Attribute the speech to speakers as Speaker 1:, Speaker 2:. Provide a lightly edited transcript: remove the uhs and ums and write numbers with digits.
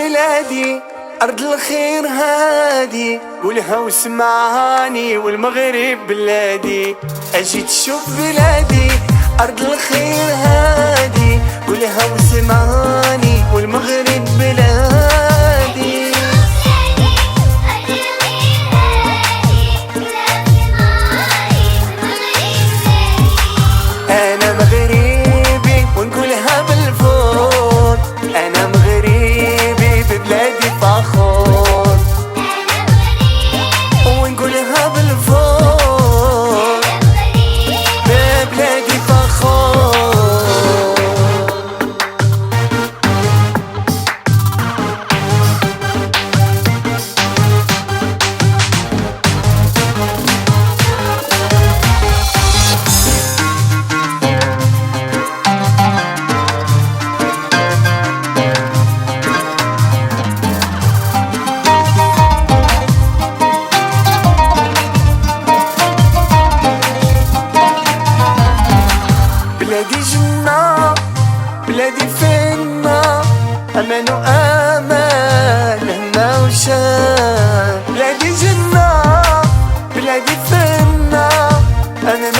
Speaker 1: بلادي أرض الخير هادي، قولها وسمعاني والمغرب بلادي. أجي تشوف بلادي أرض الخير هادي، قولها وسمعاني والمغرب بلادي. أنا مغربي ونقولها بالفور، أنا مغربي ببلادي فخور، ونقولها بالفور ببلادي فخور. بلادي جنة بلادي فينا، أمان وأمان هنا وشان. بلادي جنة بلادي فينا، أمان